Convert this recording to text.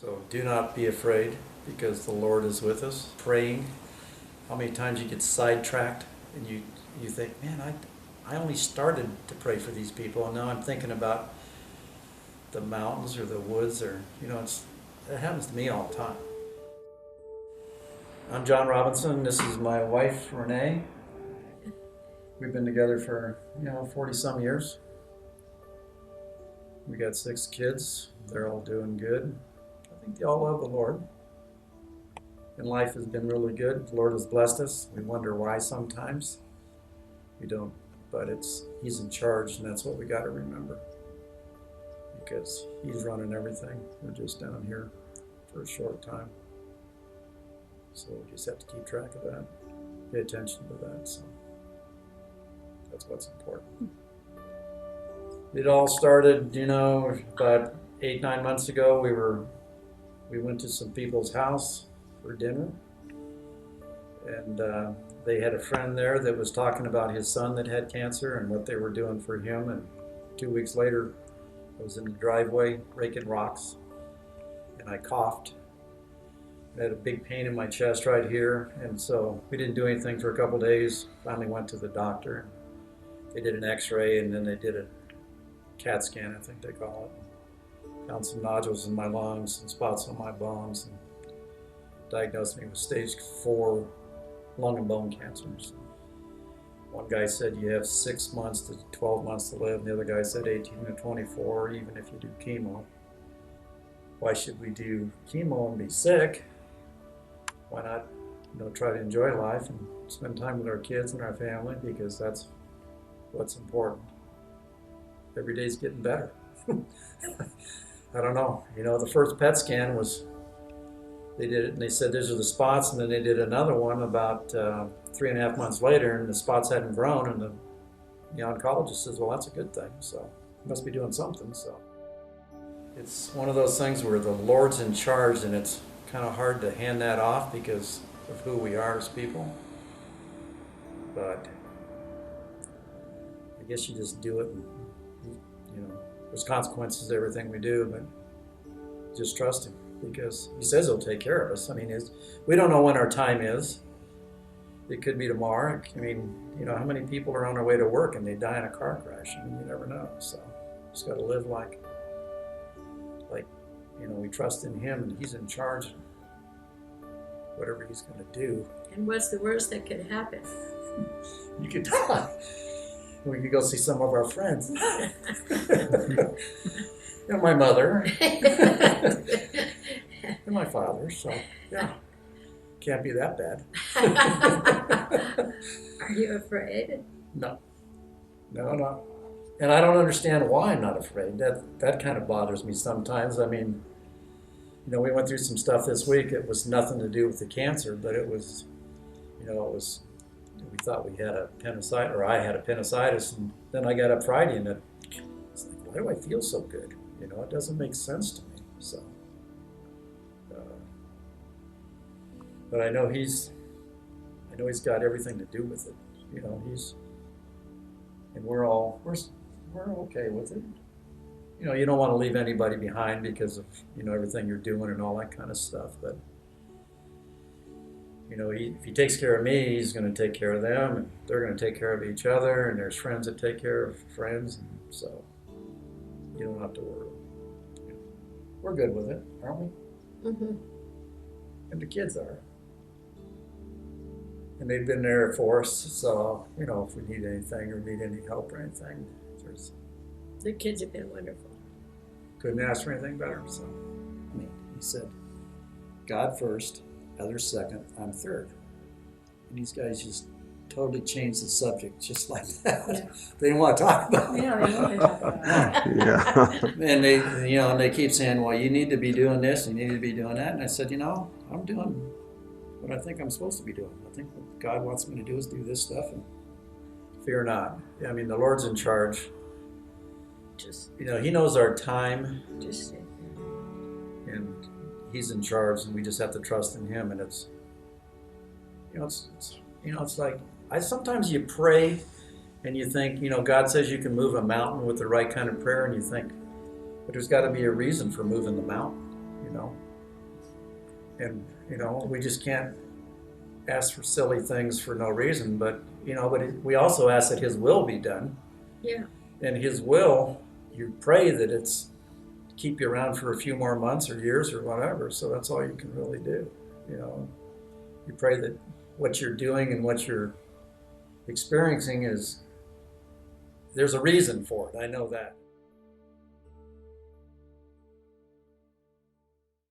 So do not be afraid, because the Lord is with us. Praying, how many times you get sidetracked and you think, man, I only started to pray for these people, and now I'm thinking about the mountains or the woods, or it happens to me all the time. I'm John Robinson. This is my wife, Renee. We've been together for 40 some years. We got 6 kids. They're all doing good. I think they all love the Lord. And life has been really good. The Lord has blessed us. We wonder why sometimes. We don't, but He's in charge, and that's what we got to remember. Because He's running everything. We're just down here for a short time. So we just have to keep track of that. Pay attention to that. So that's what's important. It all started, about 8-9 months ago. We went to some people's house for dinner, and they had a friend there that was talking about his son that had cancer and what they were doing for him. And 2 weeks later, I was in the driveway raking rocks, and I coughed. I had a big pain in my chest right here, and so we didn't do anything for a couple days. Finally went to the doctor. They did an x-ray, and then they did a CAT scan, I think they call it. Found some nodules in my lungs and spots on my bones, and diagnosed me with stage 4 lung and bone cancer. So one guy said you have 6 months to 12 months to live, and the other guy said 18 to 24, even if you do chemo. Why should we do chemo and be sick? Why not try to enjoy life and spend time with our kids and our family, because that's what's important. Every day's getting better. I don't know. The first PET scan they did it and they said these are the spots, and then they did another one about 3.5 months later, and the spots hadn't grown, and the oncologist says, well, that's a good thing, so you must be doing something. So it's one of those things where the Lord's in charge, and it's kind of hard to hand that off because of who we are as people. But I guess you just do it, and there's consequences to everything we do, but just trust Him, because He says He'll take care of us. I mean, we don't know when our time is. It could be tomorrow. I mean, how many people are on their way to work and they die in a car crash? I mean, you never know. So just got to live like we trust in Him, and He's in charge. Whatever He's going to do. And what's the worst that could happen? You could die. We could go see some of our friends. My mother. And my father. So, yeah. Can't be that bad. Are you afraid? No. And I don't understand why I'm not afraid. That kind of bothers me sometimes. I mean, we went through some stuff this week. It was nothing to do with the cancer, but it was, we thought we had a appendicitis, or I had appendicitis, and then I got up Friday, and it's like, why do I feel so good? It doesn't make sense to me. So, but I know He's got everything to do with it. And we're okay with it. You don't want to leave anybody behind because of everything you're doing and all that kind of stuff. But if He takes care of me, He's going to take care of them, and they're going to take care of each other. And there's friends that take care of friends, and so you don't have to worry. We're good with it, aren't we? Mm-hmm. And the kids are. And they've been there for us, so, if we need anything or need any help or anything, The kids have been wonderful. Couldn't ask for anything better. So, He said, God first, others second, I'm third. And these guys just totally changed the subject just like that. Yeah. They didn't want to talk about it. Yeah, they want to talk about it. Yeah. And they keep saying, well, you need to be doing this, you need to be doing that. And I said, I'm doing what I think I'm supposed to be doing. I think what God wants me to do is do this stuff, and fear not. I mean, the Lord's in charge. He knows our time. Just sit there. And He's in charge, and we just have to trust in Him. And it's like, sometimes you pray and you think, God says you can move a mountain with the right kind of prayer, and you think, but there's got to be a reason for moving the mountain, And, you know, we just can't ask for silly things for no reason, but, you know, but we also ask that his will be done. Yeah. And his will, you pray that it's to keep you around for a few more months or years or whatever. So that's all you can really do. You know, you pray that what you're doing and what you're experiencing there's a reason for it. I know that.